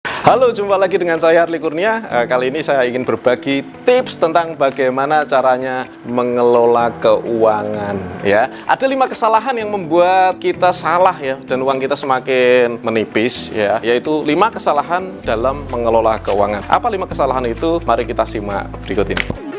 Halo, jumpa lagi dengan saya Harli Kurnia. Kali ini saya ingin berbagi tips tentang bagaimana caranya mengelola keuangan. Ya, ada 5 kesalahan yang membuat kita salah ya, dan uang kita semakin menipis ya. Yaitu 5 kesalahan dalam mengelola keuangan. Apa 5 kesalahan itu? Mari kita simak berikut ini.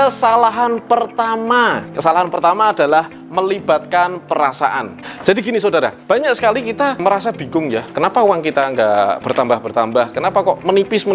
Kesalahan pertama adalah melibatkan perasaan. Jadi gini saudara, banyak sekali kita merasa bingung ya, kenapa uang kita nggak bertambah-bertambah, kenapa kok menipis,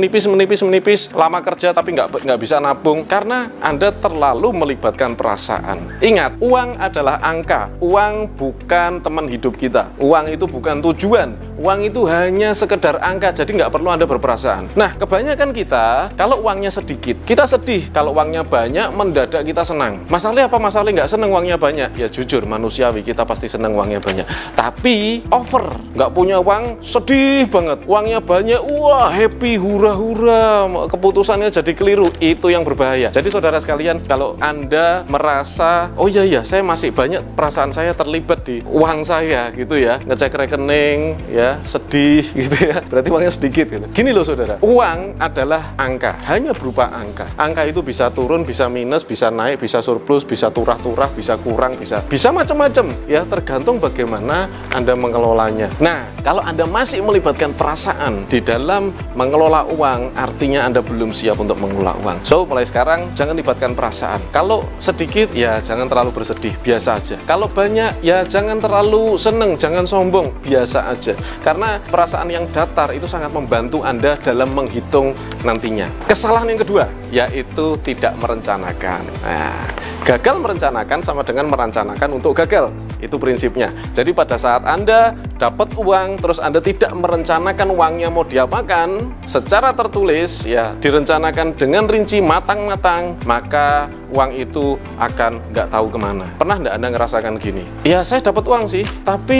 lama kerja tapi nggak bisa nabung, karena Anda terlalu melibatkan perasaan. Ingat, uang adalah angka, uang bukan teman hidup kita, uang itu bukan tujuan, uang itu hanya sekedar angka, jadi nggak perlu Anda berperasaan. Nah, kebanyakan kita, kalau uangnya sedikit, kita sedih, kalau uangnya banyak, mendadak kita senang. Masalahnya apa? Masalahnya nggak senang uangnya banyak. Ya jujur, manusiawi, kita pasti senang uangnya banyak. Tapi over, nggak punya uang, sedih banget. Uangnya banyak, wah happy, hura-hura, keputusannya jadi keliru. Itu yang berbahaya. Jadi saudara sekalian, kalau Anda merasa, oh iya, saya masih banyak, perasaan saya terlibat di uang saya gitu ya, ngecek rekening ya, sedih gitu ya, berarti uangnya sedikit gitu. Gini loh saudara, uang adalah angka, hanya berupa angka. Angka itu bisa turun, bisa minus, bisa naik, bisa surplus, bisa turah-turah, bisa kurang, bisa macam-macam ya, tergantung bagaimana Anda mengelolanya. Nah, kalau Anda masih melibatkan perasaan di dalam mengelola uang, artinya Anda belum siap untuk mengelola uang. So, mulai sekarang jangan libatkan perasaan. Kalau sedikit ya jangan terlalu bersedih, biasa aja. Kalau banyak ya jangan terlalu seneng, jangan sombong, biasa aja. Karena perasaan yang datar itu sangat membantu Anda dalam menghitung nantinya. Kesalahan yang kedua yaitu tidak merencanakan. Nah, gagal merencanakan sama dengan merencanakan untuk gagal. Itu prinsipnya. Jadi pada saat Anda dapat uang, terus Anda tidak merencanakan uangnya mau diapakan, secara tertulis ya, direncanakan dengan rinci matang-matang, maka uang itu akan nggak tahu kemana. Pernah nggak Anda ngerasakan gini? Ya saya dapat uang sih, tapi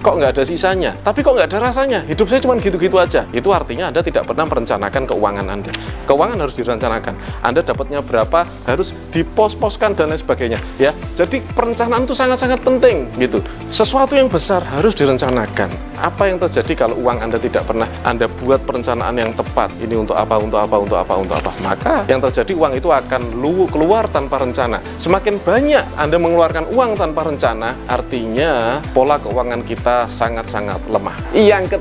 kok nggak ada sisanya? Tapi kok nggak ada rasanya? Hidup saya cuma gitu-gitu aja. Itu artinya Anda tidak pernah merencanakan keuangan Anda. Keuangan harus direncanakan. Anda dapatnya berapa, harus dipos-poskan dan lain sebagainya. Ya, jadi perencanaan itu sangat-sangat penting gitu. Sesuatu yang besar harus direncanakan. Apa yang terjadi kalau uang Anda tidak pernah Anda buat perencanaan yang tepat? Ini untuk apa, untuk apa, untuk apa, untuk apa? Maka yang terjadi uang itu akan keluar tanpa rencana. Semakin banyak Anda mengeluarkan uang tanpa rencana, artinya pola keuangan kita sangat-sangat lemah. Yang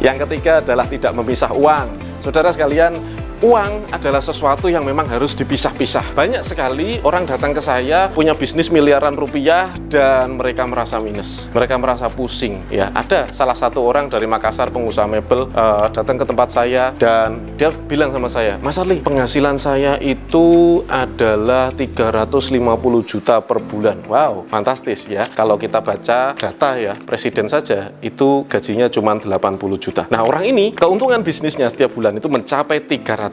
ketiga adalah tidak memisah uang. Saudara sekalian, uang adalah sesuatu yang memang harus dipisah-pisah. Banyak sekali orang datang ke saya punya bisnis miliaran rupiah dan mereka merasa minus, mereka merasa pusing. Ya, ada salah satu orang dari Makassar, pengusaha mebel, datang ke tempat saya dan dia bilang sama saya, Mas Harli, penghasilan saya itu adalah 350 juta per bulan. Wow, fantastis ya. Kalau kita baca data ya, presiden saja itu gajinya cuma 80 juta. Nah, orang ini keuntungan bisnisnya setiap bulan itu mencapai 350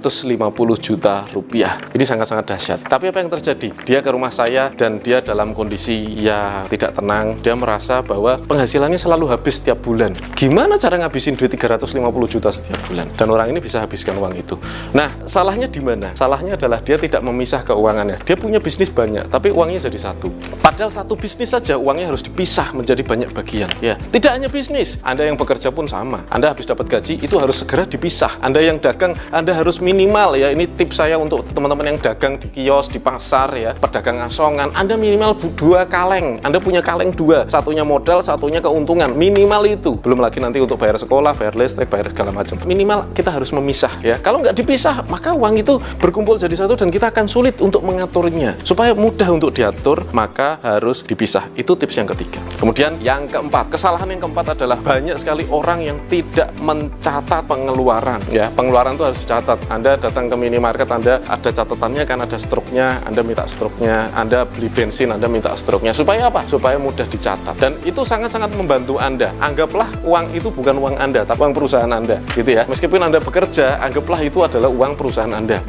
juta rupiah. Ini sangat-sangat dahsyat. Tapi apa yang terjadi? Dia ke rumah saya dan dia dalam kondisi ya tidak tenang. Dia merasa bahwa penghasilannya selalu habis setiap bulan. Gimana cara ngabisin duit 350 juta setiap bulan? Dan orang ini bisa habiskan uang itu. Nah, salahnya di mana? Salahnya adalah dia tidak memisah keuangannya. Dia punya bisnis banyak, tapi uangnya jadi satu. Padahal satu bisnis saja uangnya harus dipisah menjadi banyak bagian. Ya, tidak hanya bisnis. Anda yang bekerja pun sama. Anda habis dapat gaji itu harus segera dipisah. Anda yang dagang, Anda harus minimal ya, ini tips saya untuk teman-teman yang dagang di kios, di pasar ya, pedagang asongan, Anda minimal 2 kaleng. Anda punya kaleng 2, satunya modal, satunya keuntungan, minimal itu. Belum lagi nanti untuk bayar sekolah, bayar listrik, bayar segala macam. Minimal kita harus memisah ya. Kalau nggak dipisah, maka uang itu berkumpul jadi satu dan kita akan sulit untuk mengaturnya. Supaya mudah untuk diatur, maka harus dipisah. Itu tips yang ketiga. Kemudian yang keempat, kesalahan yang keempat adalah banyak sekali orang yang tidak mencatat pengeluaran ya. Pengeluaran itu harus dicatat. Anda datang ke minimarket, Anda ada catatannya kan, ada struknya, Anda minta struknya. Anda beli bensin, Anda minta struknya. Supaya apa? Supaya mudah dicatat. Dan itu sangat-sangat membantu Anda. Anggaplah uang itu bukan uang Anda, tapi uang perusahaan Anda, gitu ya. Meskipun Anda bekerja, anggaplah itu adalah uang perusahaan Anda.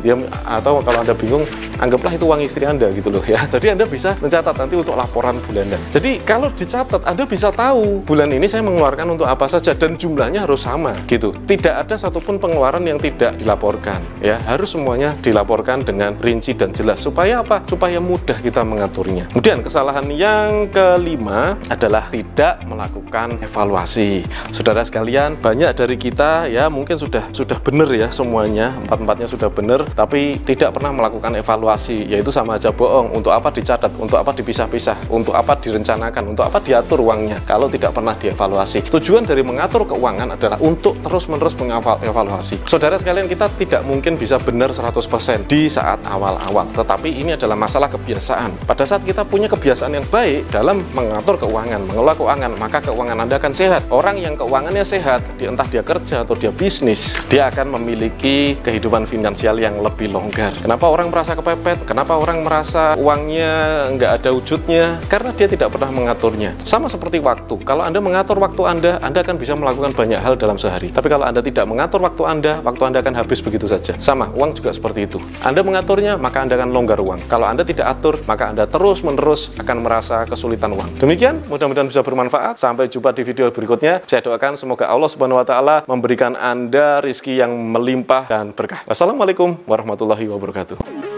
Atau kalau Anda bingung, anggaplah itu uang istri Anda, gitu loh ya. Jadi Anda bisa mencatat nanti untuk laporan bulanan. Jadi kalau dicatat, Anda bisa tahu bulan ini saya mengeluarkan untuk apa saja, dan jumlahnya harus sama, gitu. Tidak ada satupun pengeluaran yang tidak dilaporkan, ya. Harus semuanya dilaporkan dengan rinci dan jelas. Supaya apa? Supaya mudah kita mengaturnya. Kemudian kesalahan yang kelima adalah tidak melakukan evaluasi. Saudara sekalian, banyak dari kita ya mungkin sudah benar ya semuanya, empat-empatnya sudah benar, tapi tidak pernah melakukan evaluasi, yaitu sama aja bohong. Untuk apa dicatat? Untuk apa dipisah-pisah? Untuk apa direncanakan? Untuk apa diatur uangnya? Kalau tidak pernah dievaluasi. Tujuan dari mengatur keuangan adalah untuk terus-menerus mengevaluasi. Saudara sekalian, kita tidak mungkin bisa benar 100% di saat awal-awal, tetapi ini adalah masalah kebiasaan. Pada saat kita punya kebiasaan yang baik dalam mengatur keuangan, mengelola keuangan, maka keuangan Anda akan sehat. Orang yang keuangannya sehat, entah dia kerja atau dia bisnis, dia akan memiliki kehidupan finansial yang lebih longgar. Kenapa orang merasa kepepet? Kenapa orang merasa uangnya nggak ada wujudnya? Karena dia tidak pernah mengaturnya. Sama seperti waktu. Kalau Anda mengatur waktu Anda akan bisa melakukan banyak hal dalam sehari. Tapi kalau Anda tidak mengatur waktu Anda akan habis begitu saja. Sama, uang juga seperti itu. Anda mengaturnya, maka Anda akan longgar uang. Kalau Anda tidak atur, maka Anda terus-menerus akan merasa kesulitan uang. Demikian, mudah-mudahan bisa bermanfaat. Sampai jumpa di video berikutnya. Saya doakan semoga Allah Subhanahu wa taala memberikan Anda rezeki yang melimpah dan berkah. Wassalamualaikum warahmatullahi wabarakatuh.